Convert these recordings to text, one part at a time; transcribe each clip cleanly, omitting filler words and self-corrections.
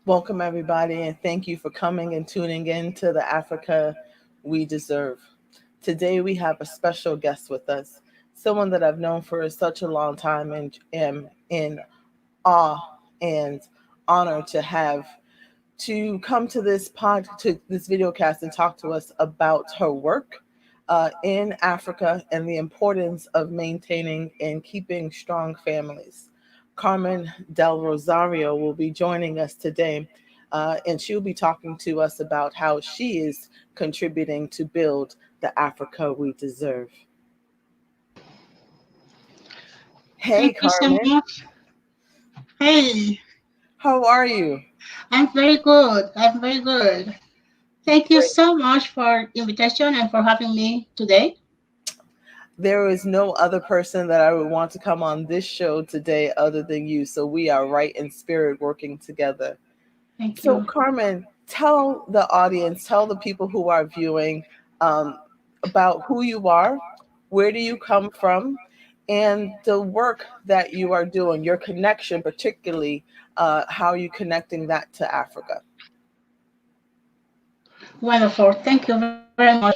Welcome, everybody, and thank you for coming and tuning in to the Africa We Deserve. Today, we have a special guest with us, someone that I've known for such a long time and am in awe and honor to have to come to this video cast and talk to us about her work in Africa and the importance of maintaining and keeping strong families. Carmen Del Rosario will be joining us today, and she'll be talking to us about how she is contributing to build the Africa we deserve. Hey, Thank you so Carmen, much. Hey, how are you? I'm very good. I'm very good. Thank you Great. so much for invitation and for having me today. There is no other person that I would want to come on this show today other than you. So we are right in spirit working together. Thank So, you. Carmen, tell the audience, tell the people who are viewing about who you are, where do you come from, and the work that you are doing, your connection, particularly how are you connecting that to Africa? Wonderful. Thank you very much.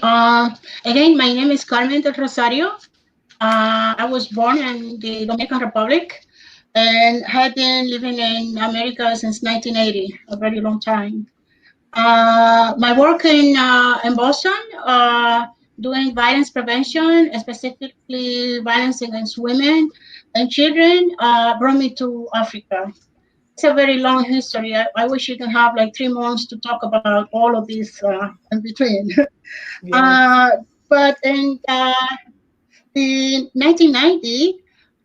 Again, my name is Carmen del Rosario. I was born in the Dominican Republic and had been living in America since 1980, a very long time. My work in Boston, doing violence prevention, specifically violence against women and children, brought me to Africa. It's a very long history. I wish you can have like 3 months to talk about all of this in between. Yes. uh, but in 1990,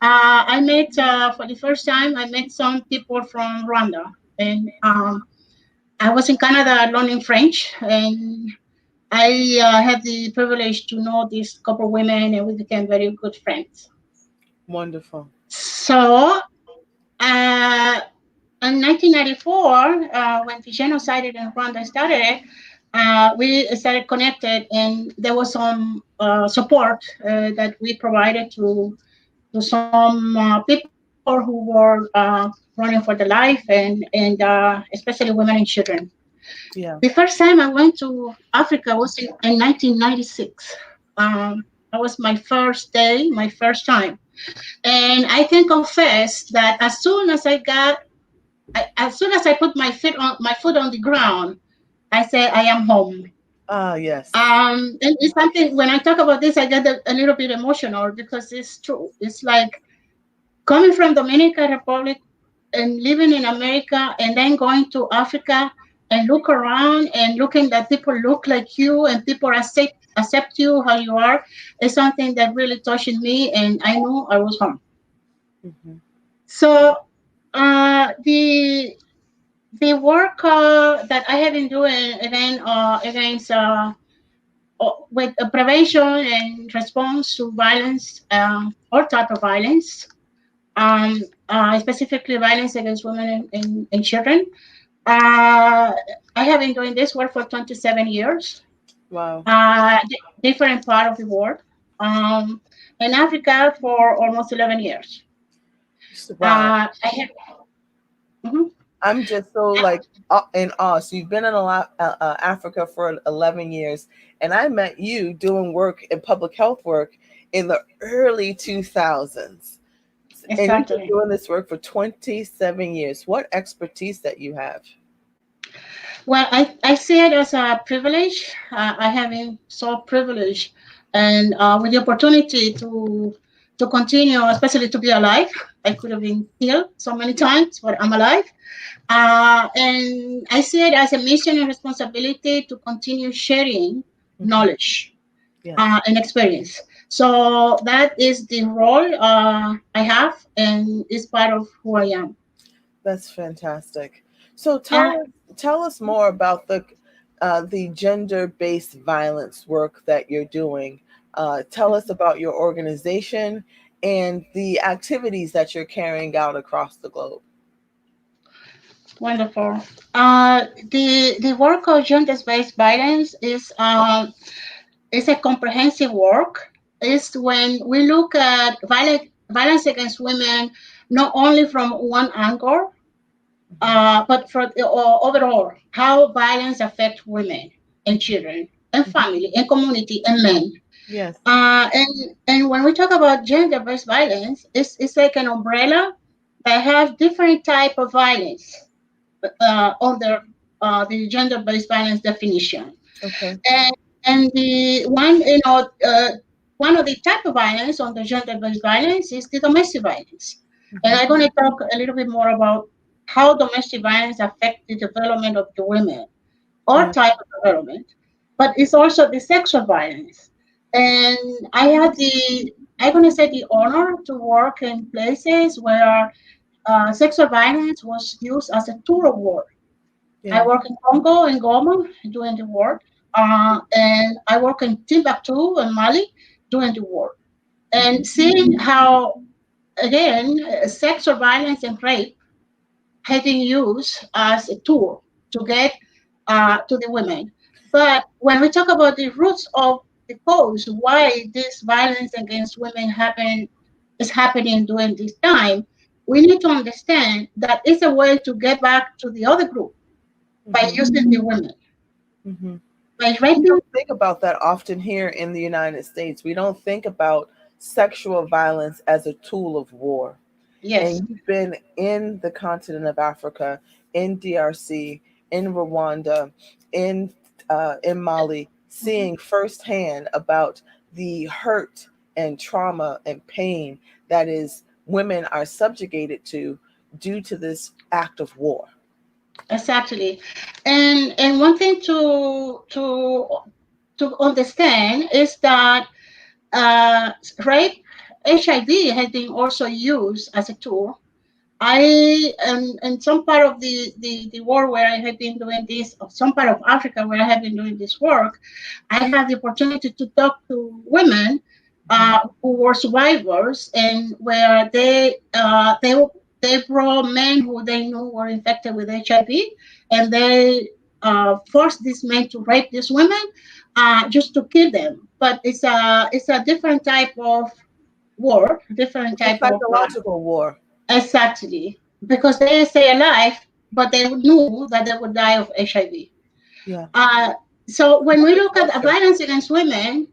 I met for the first time. I met some people from Rwanda, and I was in Canada learning French, and I had the privilege to know these couple women, and we became very good friends. Wonderful. So, uh, in 1994, when the genocide in Rwanda started, we started connected, and there was some support that we provided to some people who were running for their life, and especially women and children. Yeah. The first time I went to Africa was in 1996. That was my first day, my first time. And I can confess that as soon as I put my foot on the ground, I say I am home. Ah, yes. And it's something when I talk about this, I get a little bit emotional because it's true. It's like coming from Dominican Republic and living in America and then going to Africa and look around and looking that people look like you and people accept you how you are is something that really touched me, and I knew I was home. Hmm. So the work that I have been doing against with prevention and response to violence, all type of violence, specifically violence against women and children. Uh, I have been doing this work for 27 years, Wow. different part of the world. Um, in Africa for almost 11 years. Wow. I have. Mhm. I'm just so like in awe. So you've been in Africa for 11 years, and I met you doing work in public health work in the early 2000s. And you've been Exactly. doing this work for 27 years. What expertise that you have. Well, I see it as a privilege. I have been so privileged, and with the opportunity to continue, especially to be alive. I could have been killed so many times, but I'm alive. And I see it as a mission and responsibility to continue sharing Hmm. knowledge Yes, and experience. So that is the role I have, and is part of who I am. that's fantastic. So Uh, tell us more about the gender-based violence work that you're doing. Tell us about your organization and the activities that you're carrying out across the globe. Wonderful. The work of gender-based violence is a comprehensive work. It's when we look at violence against women not only from one angle, But for the, overall, how violence affects women and children and Mhm. family and community and men. Yes. And when we talk about gender-based violence, it's like an umbrella that has different type of violence under the gender-based violence definition. Okay. And the one, one of the type of violence on the gender-based violence is the domestic violence. And Mhm. I'm going to talk a little bit more about how domestic violence affects the development of the women, all Yeah. type of development, but it's also the sexual violence. And I had I'm going to say the honor to work in places where sexual violence was used as a tool of war. I Yeah. work in Congo and Goma doing the work, and I work in Timbuktu and Mali doing the work. And Mhm. seeing how, again, sexual violence and rape had been used as a tool to get to the women. But when we talk about the roots of the cause, why this violence against women is happening during this time, we need to understand that it's a way to get back to the other group by Mhm. using the women. Mhm. By We raping, don't think about that often here in the United States. We don't think about sexual violence as a tool of war. yes, And you've been in the continent of Africa, in DRC, in Rwanda, in Mali, mhm, seeing firsthand about the hurt and trauma and pain that is women are subjugated to due to this act of war. exactly. And one thing to understand is that uh, rape, HIV has been also used as a tool. I am in some part of the world where I have been doing this, or some part of Africa where I have been doing this work, I had the opportunity to talk to women Mhm. who were survivors, and where they brought men who they knew were infected with HIV, and they forced these men to rape these women just to kill them. But it's a different type of war, different It's a type of psychological war. exactly, because they stay alive, but they knew that they would die of HIV. Yeah. Uh, so when we Under look at torture. violence against women,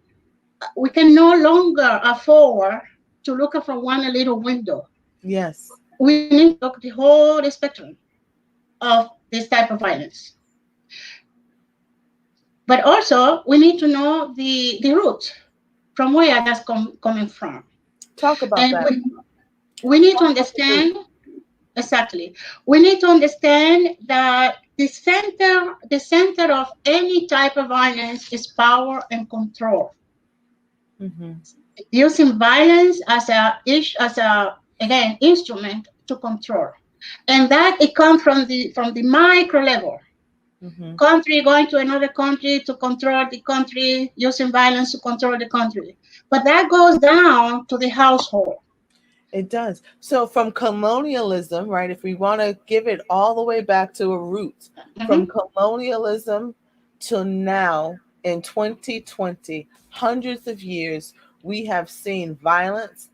we can no longer afford to look from one little window. Yes. We need to look the whole spectrum of this type of violence. But also, we need to know the root from where that's coming from. Talk about And that. we need to Talk about the root. understand. Exactly. We need to understand that the center of any type of violence is power and control. Hmm. Using violence as a again instrument to control, and that it comes from the micro level. Hmm. Country going to another country to control the country, using violence to control the country. But that goes down to the household. It does. So from colonialism, right, if we want to give it all the way back to a root, from Mhm. colonialism till now in 2020, hundreds of years, we have seen violence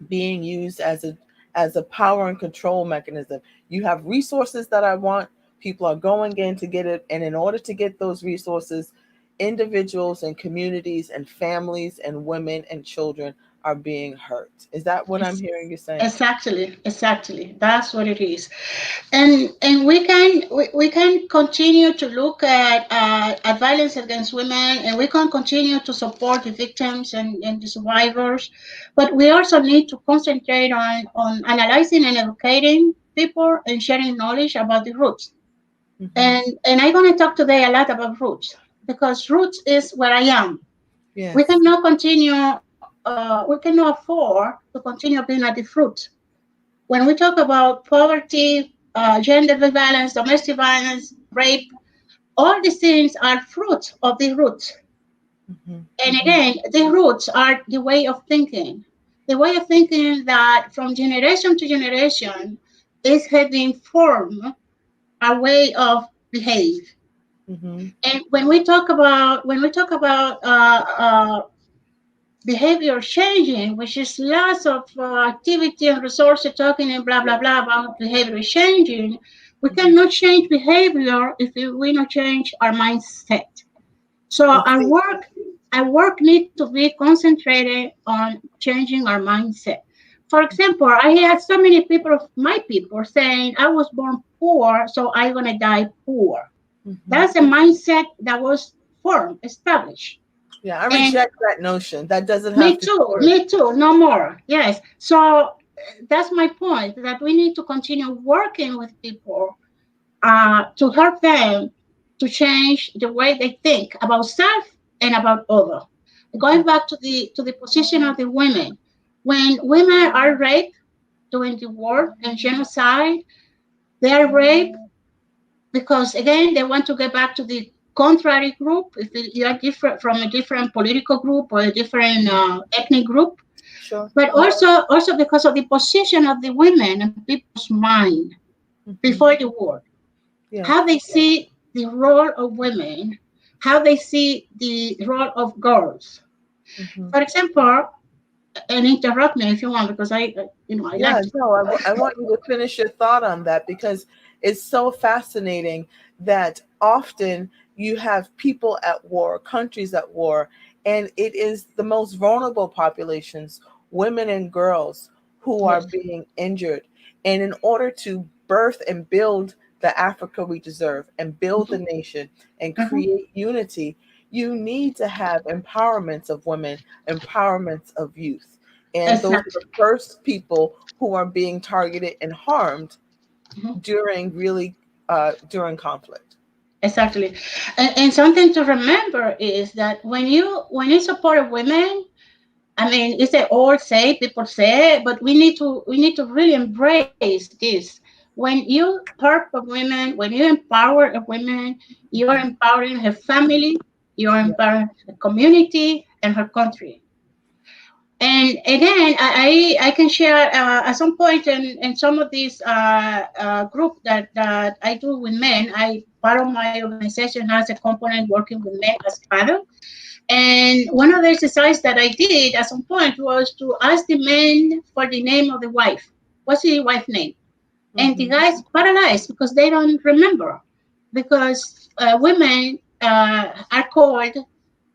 being used as a power and control mechanism. You have resources that I want, people are going in to get it, and in order to get those resources, individuals and communities and families and women and children are being hurt. Is that what I'm hearing you saying? Exactly, exactly. That's what it is. And we can continue to look at violence against women, and we can continue to support the victims and the survivors, but we also need to concentrate on analyzing and educating people and sharing knowledge about the roots. Hmm. And I'm going to talk today a lot about roots, because roots is where I am. We Yes. cannot continue. We cannot afford to continue being at the fruit. When we talk about poverty, gender violence, domestic violence, rape, all these things are fruits of the roots. Hmm. And Hmm. again, the roots are the way of thinking. The way of thinking that from generation to generation is having formed a way of behave. Hmm. And when we talk about behavior changing, which is lots of activity and resources talking and blah blah blah about behavior changing, We Mhm. cannot change behavior if we not change our mindset. So And see, our work need to be concentrated on changing our mindset. For example, I had so many people of my people saying I was born poor, so I'm gonna die poor. mhm. That's a mindset that was formed, established. Yeah, I And reject that notion. That doesn't have to be true. me too, no more. Yes. So that's my point that we need to continue working with people to help them to change the way they think about self and about other. Going back to the position of the women, when women are raped during the war and genocide, they are raped because again they want to get back to the contrary group. If you are different from a different political group or a different ethnic group, Sure. but also because of the position of the women in people's mind Hmm. before the war, how Yes. they see the role of women, how they see the role of girls. Hmm. For example, and interrupt me if you want because I Yeah, like to. no, I want you to finish your thought on that because it's so fascinating that often you have people at war, countries at war, and it is the most vulnerable populations, women and girls, who are Yes. being injured. And in order to birth and build the Africa we deserve and build the Mhm, nation and mhm. create unity, you need to have empowerments of women, empowerments of youth. And those are Exactly. the first people who are being targeted and harmed Mhm. during during conflict. Exactly. And something to remember is that when you support women, I mean, it's an old say, people say, but we need to really embrace this. When you help a woman, when you empower a woman, you are Mhm. empowering her family, you are Yeah. empowering the community and her country. And again, I can share at some point in some of these group that I do with men. I part of my organization has a component working with men as paddle. And one of the exercises that I did at some point was to ask the men for the name of the wife. What's the wife name? And the Hmm. guys paralyzed because they don't remember. Because women are called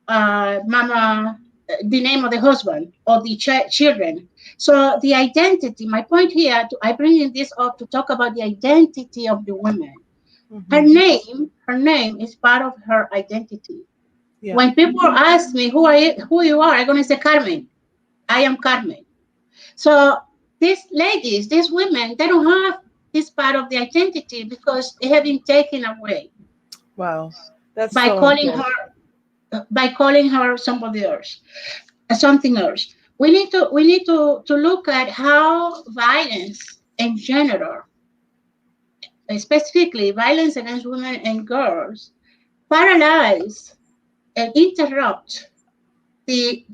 mama, the name of the husband or the children. So the identity, my point here, I bring in this up to talk about the identity of the woman. Hmm. Her name is part of her identity. Yeah. When people ask me who you are, I'm gonna say Carmen. I am Carmen. So these ladies, these women, they don't have this part of the identity because it have been taken away Wow. That's by so calling important. her somebody else, something else. We need to look at how violence in general, specifically violence against women and girls, paralyze and interrupt the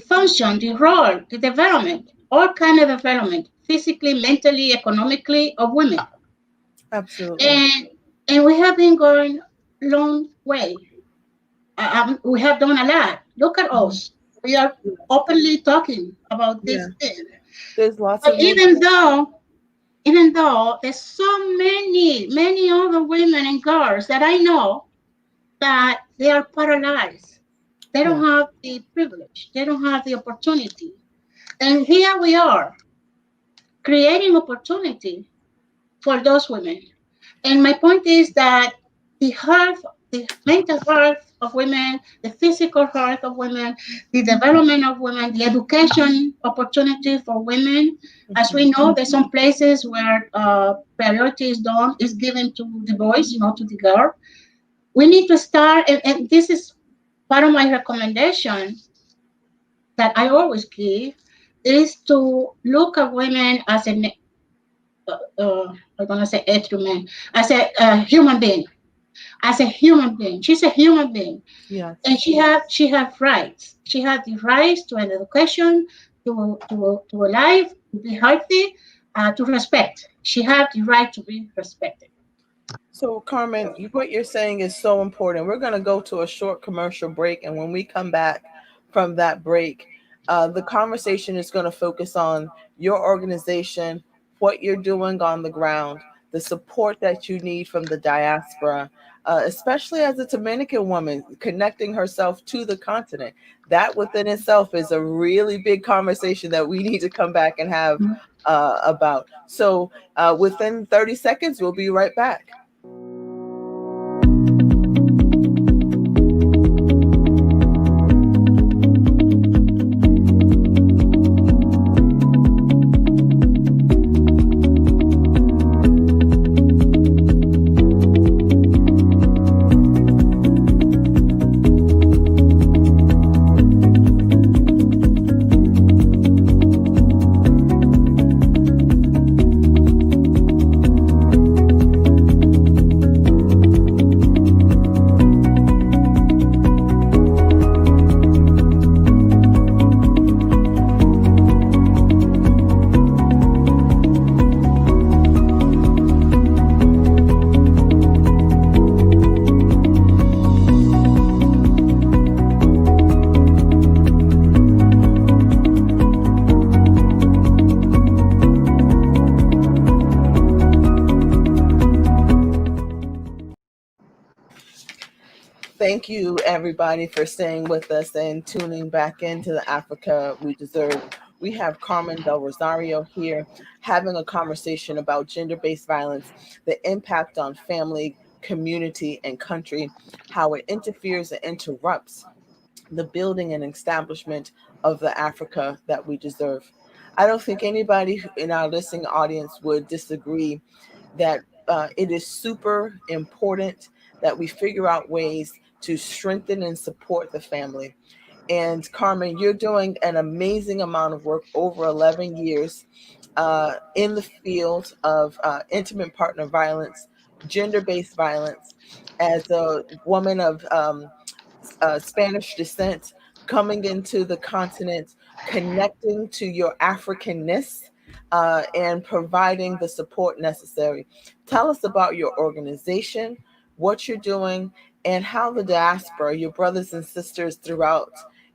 function, the role, the development, all kind of development, physically, mentally, economically, of women. Absolutely. And we have been going long way. We have done a lot. Look at Mhm. us. We are openly talking about Yeah. this thing. There's lots But of movement. even though there's so many other women and girls that I know that they are paralyzed. They Yeah. don't have the privilege. They don't have the opportunity. And here we are creating opportunity for those women. And my point is that the health, the mental health of women, the physical health of women, the development of women, the education opportunity for women. As Hmm. we know, there's some places where priority is given to the boys, to the girl. We need to start, and this is part of my recommendation that I always give, is to look at women as I'm gonna say instrument, as a human being, as a human being. She's a human being, and Yes. she have rights. She has the rights to an education, to a life, to be healthy, to respect. She has the right to be respected. So, Carmen, what you're saying is so important. We're going to go to a short commercial break. And when we come back from that break, the conversation is going to focus on your organization, what you're doing on the ground, the support that you need from the diaspora, especially as a Dominican woman connecting herself to the continent. That within itself is a really big conversation that we need to come back and have about. So within 30 seconds, we'll be right back. Thank you, everybody, for staying with us and tuning back into the Africa We Deserve. We have Carmen Del Rosario here having a conversation about gender based violence, the impact on family, community, and country, how it interferes and interrupts the building and establishment of the Africa that we deserve. I don't think anybody in our listening audience would disagree that it is super important that we figure out ways to strengthen and support the family. And Carmen, you're doing an amazing amount of work over 11 years in the field of intimate partner violence, gender based violence. As a woman of Spanish descent, coming into the continent, connecting to your Africanness, and providing the support necessary. Tell us about your organization, what you're doing, and how the diaspora, your brothers and sisters throughout,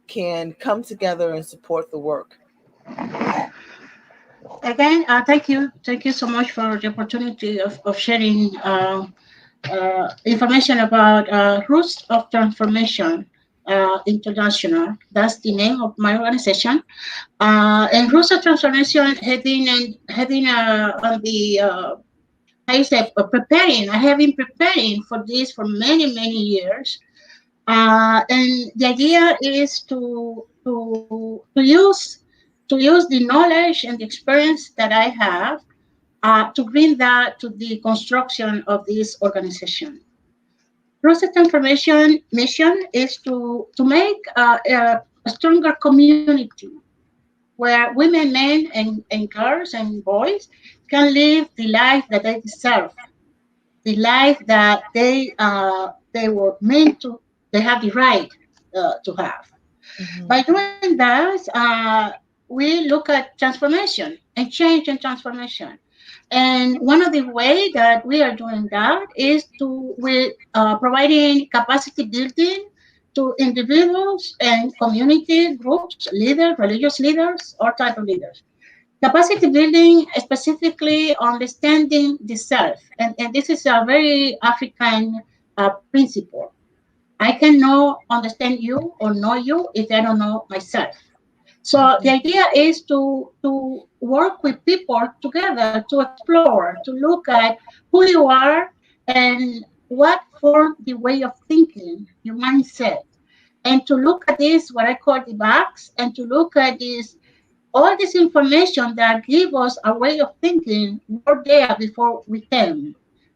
can come together and support the work. Again, thank you so much for the opportunity of sharing information about Roots of Transformation International. That's the name of my organization. And Roots of Transformation heading on the I said preparing. I have been preparing for this for many years. And the idea is to use the knowledge and the experience that I have to bring that to the construction of this organization. Process transformation mission is to make a stronger community where women, men, and girls and boys can live the life that they deserve, the life that they were meant to, they have the right to have. Mhm. By doing that, we look at transformation and change and transformation. And one of the way that we are doing that is to with providing capacity building to individuals and community groups, leaders, religious leaders, all type of leaders. Capacity building specifically understanding the self, and this is a very African principle. I can know, understand you or know you if I don't know myself. So the Mhm. idea is to work with people together to explore, to look at who you are and what form the way of thinking, your mindset, and to look at this what I call the box, and to look at this all this information that give us a way of thinking were there before we came.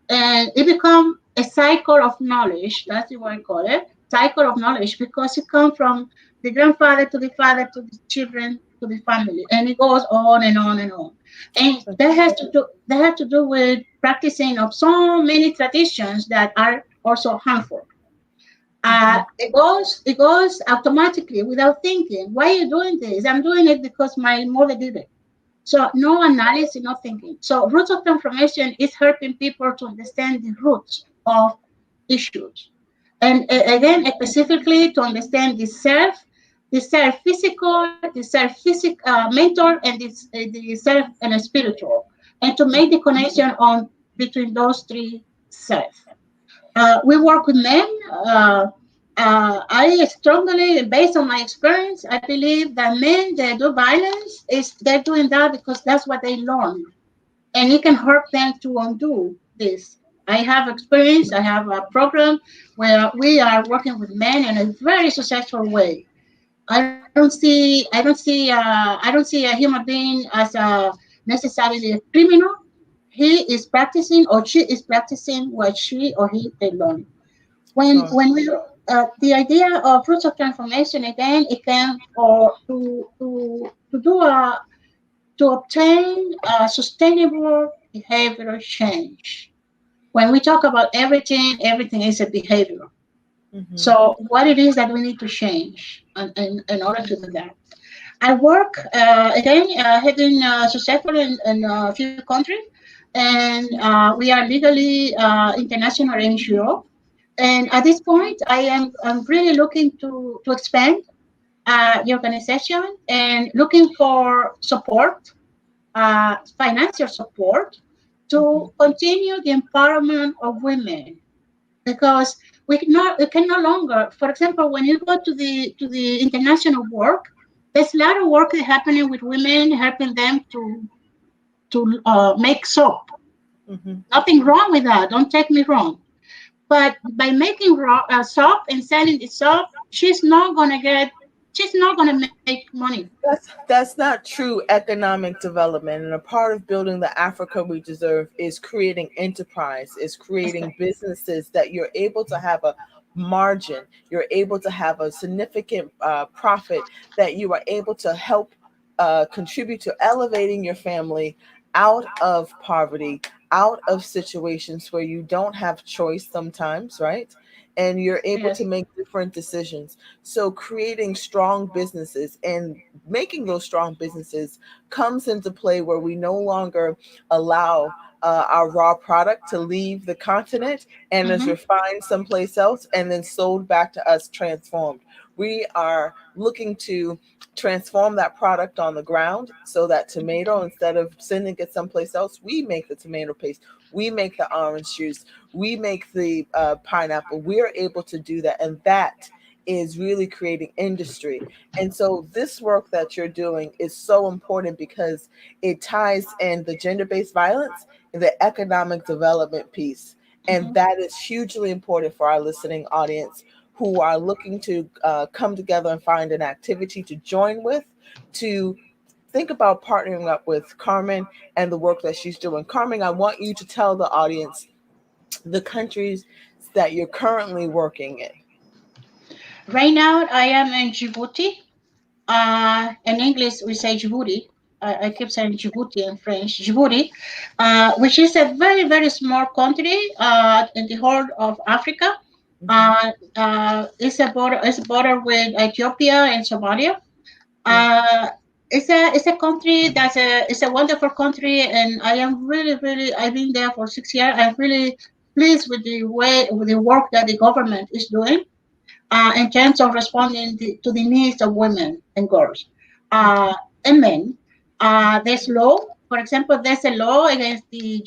And it become a cycle of knowledge. That's what I call it. Cycle of knowledge because it comes from the grandfather to the father to the children to the family. And it goes on and on and on. And that has to do with practicing of so many traditions that are also harmful. Mhm. It goes automatically without thinking. Why are you doing this? I'm doing it because my mother did it. So no analysis, no thinking. So roots of transformation is helping people to understand the roots of issues, and again specifically to understand the self physical, the self mental, and the self and spiritual, and to make the connection on between those three sets. We work with men. I strongly, based on my experience, I believe that men that do violence is they're doing that because that's what they learned, and it can hurt them to undo this. I have experience. I have a program where we are working with men in a very successful way. I don't see a human being as a necessarily a criminal. He is practicing or she is practicing what she or he they learned. Sure. When we the idea of roots of transformation again, it can or to do a to obtain a sustainable behavioral change. When we talk about everything, everything is a behavior. Hmm. So what it is that we need to change in order to do that. I work again, have been successful in a few countries, and we are legally international NGO. And at this point, I'm really looking to expand the organization and looking for support, financial support, Hmm. to continue the empowerment of women because we can no longer, for example, when you go to the international work, there's a lot of work happening with women, helping them to make soap. Hmm. Nothing wrong with that. Don't take me wrong. But by making soap and selling the soap, she's not gonna make money. That's not true economic development. And a part of building the Africa we deserve is creating enterprise, is creating businesses that you're able to have a margin, you're able to have a significant profit, that you are able to help contribute to elevating your family out of poverty, out of situations where you don't have choice sometimes, right? And you're able to Yes. make different decisions. So creating strong businesses and making those strong businesses comes into play where we no longer allow our raw product to leave the continent and is Mm-hmm. refined someplace else and then sold back to us transformed. We are looking to transform that product on the ground so that tomato, instead of sending it someplace else, we make the tomato paste, we make the orange juice, we make the pineapple. We're able to do that. And that is really creating industry. And so this work that you're doing is so important because it ties in the gender-based violence and the economic development piece. And Mm-hmm. that is hugely important for our listening audience who are looking to come together and find an activity to join with, to think about partnering up with Carmen and the work that she's doing. Carmen, I want you to tell the audience the countries that you're currently working in. Right now, I am in Djibouti. In English, we say Djibouti. I keep saying Djibouti in French. Djibouti, which is a very, very small country in the whole of Africa. Hmm. It's a border with Ethiopia and Somalia. Yeah. Uh, it's a country it's a wonderful country, and I am really, really, I've been there for 6 years. I'm really pleased with with the work that the government is doing in terms of responding to the needs of women and girls uh, and men. There's law, for example, there's a law against the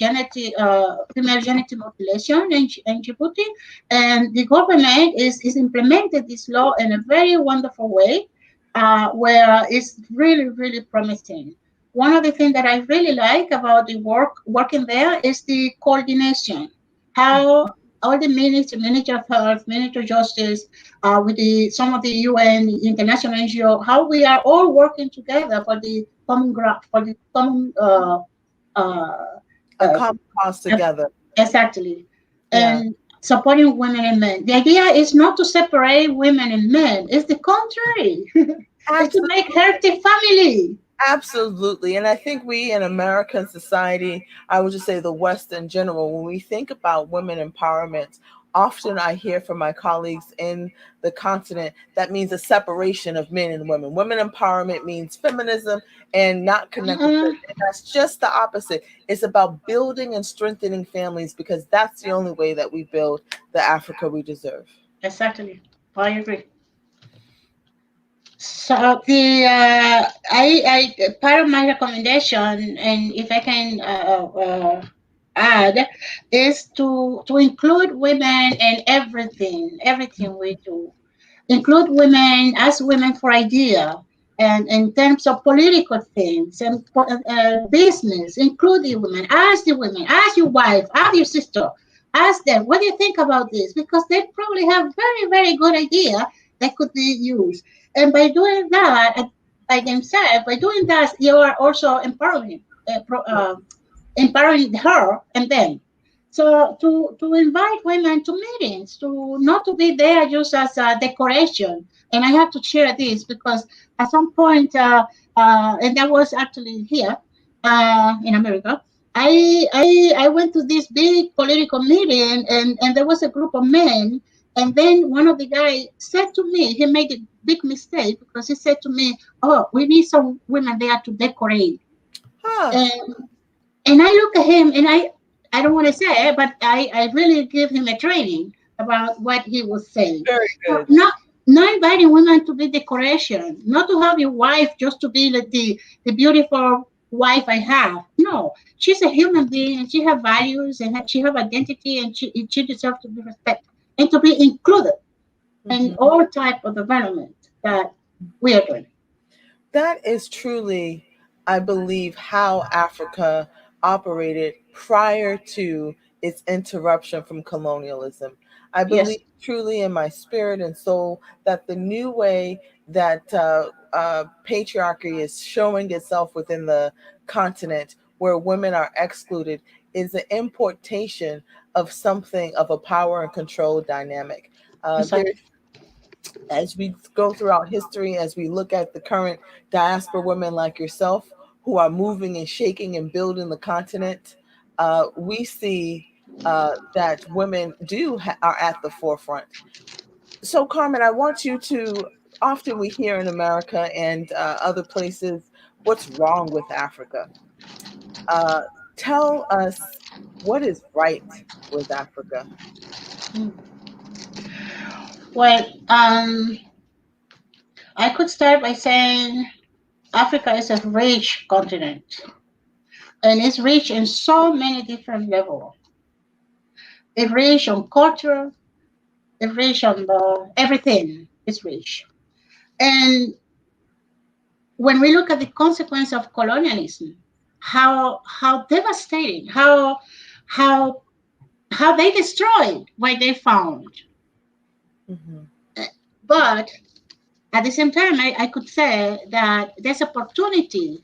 female genital mutilation in Djibouti, and the government is implemented this law in a very wonderful way, where it's really, really promising. One of the things that I really like about the working there is the coordination. How all the Ministry of Health, Ministry of Justice, with some of the UN, international NGO, how we are all working together for the common ground, for the common, uh, A uh, common cause together. exactly, Yeah. and supporting women and men. The idea is not to separate women and men. It's the contrary. It's to make Absolutely. healthy family. Absolutely. And I think we in American society, I would just say the West in general, when we think about women empowerment, often I hear from my colleagues in the continent that means a separation of men and women. Women empowerment means feminism and not connected to, Uh, and that's just the opposite. It's about building and strengthening families because that's the only way that we build the Africa we deserve. exactly. I agree. So I part of my recommendation, and if I can add is to include women in everything we do. Include women, ask women for idea, and in terms of political things and business, include the women. Ask the women, ask your wife, ask your sister, ask them, what do you think about this? Because they probably have very good idea that could be used. And by doing that, by themselves, by doing that, you are also empowering her and them. So to invite women to meetings, to not to be there just as a decoration. And I have to share this because at some point, and that was actually here in America. I went to this big political meeting, and there was a group of men. And then one of the guys said to me, he made a big mistake because he said to me, "Oh, we need some women there to decorate." Huh. And and I look at him and I don't want to say it, but I really give him a training about what he was saying. Very So good. not inviting women to be decoration, not to have your wife just to be like the beautiful wife I have. No, she's a human being and she have values and she have identity and she deserves to be respected and to be included in Mhm. all type of development that we are doing. That is truly, I believe, how Africa operated prior to its interruption from colonialism. I believe Yes, truly in my spirit and soul that the new way that patriarchy is showing itself within the continent, where women are excluded, is the importation of something of a power and control dynamic. There's exactly. as we go throughout history, as we look at the current diaspora women like yourself who are moving and shaking and building the continent, we see that women are at the forefront. So, Carmen, I want you to. Often we hear in America and other places what's wrong with Africa. Uh, Tell us what is right with Africa. Mm. Well, I could start by saying Africa is a rich continent and it's rich in so many different levels. It's rich on culture, it's rich on everything. It's rich. And when we look at the consequence of colonialism, how devastating, how how they destroyed what they found. Hmm. But at the same time, I could say that there's opportunity.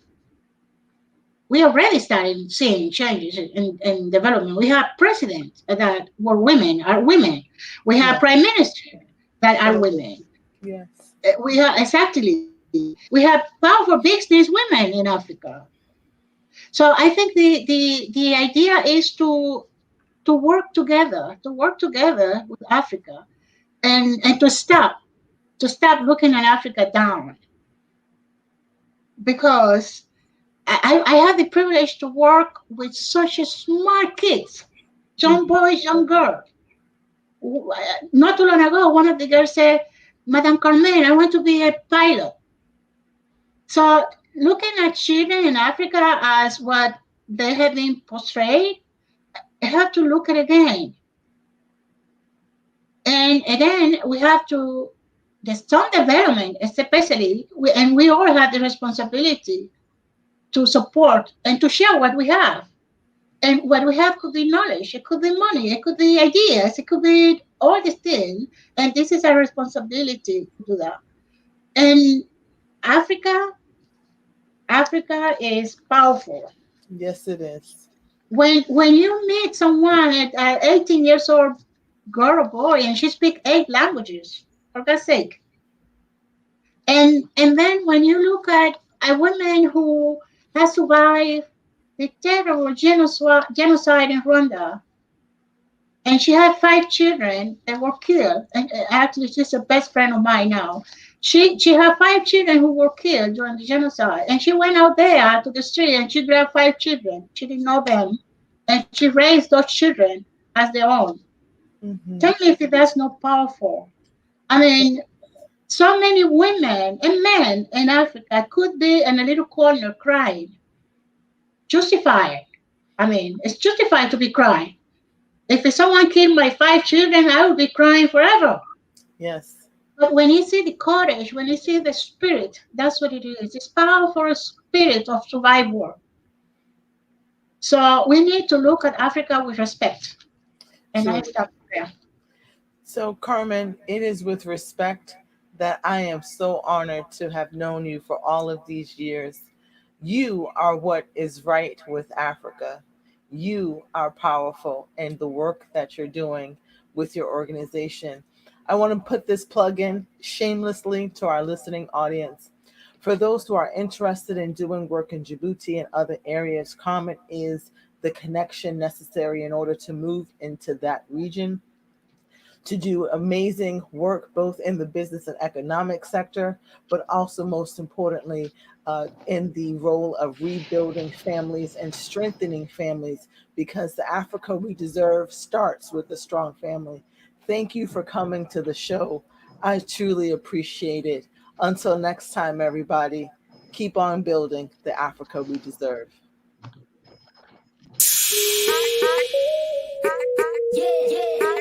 We already started seeing changes in development. We have presidents that were women, are women. We have Yes. prime ministers that are Oh, women. yes. We have exactly. We have powerful business women in Africa. So I think the idea is to work together with Africa and to stop looking at Africa down because I had the privilege to work with such a smart kids, young Hmm. boys, young girls. Not too long ago, one of the girls said, Madame Carmen, I want to be a pilot. So looking at children in Africa as what they have been portrayed, I have to look at it again. And again, we have to, the some development, especially, and we all have the responsibility to support and to share what we have. And what we have could be knowledge, it could be money, it could be ideas, it could be all these things. And this is our responsibility to do that. And Africa, Africa is powerful. Yes, it is. When you meet someone at 18 years old girl or boy and she speaks 8 languages, for God's sake. And then when you look at a woman who has survived the terrible genocide in Rwanda, and she had 5 children that were killed. And actually, she's a best friend of mine now. She had 5 children who were killed during the genocide, and she went out there to the street and she grabbed 5 children. She didn't know them, and she raised those children as their own. Hmm. Tell me if that's not powerful. I mean, so many women and men in Africa could be in a little corner crying, justified. I mean, it's justified to be crying. If someone killed my 5 children, I would be crying forever. Yes. But when you see the courage, when you see the spirit, that's what it is. It's powerful spirit of survival. So we need to look at Africa with respect. And I Truly. stop there. So, Carmen, it is with respect that I am so honored to have known you for all of these years. You are what is right with Africa. You are powerful in the work that you're doing with your organization. I want to put this plug in shamelessly to our listening audience. For those who are interested in doing work in Djibouti and other areas, Carmen is the connection necessary in order to move into that region to do amazing work both in the business and economic sector, but also most importantly, in the role of rebuilding families and strengthening families, because the Africa we deserve starts with a strong family. Thank you for coming to the show. I truly appreciate it. Until next time, everybody, keep on building the Africa we deserve. Yeah, yeah.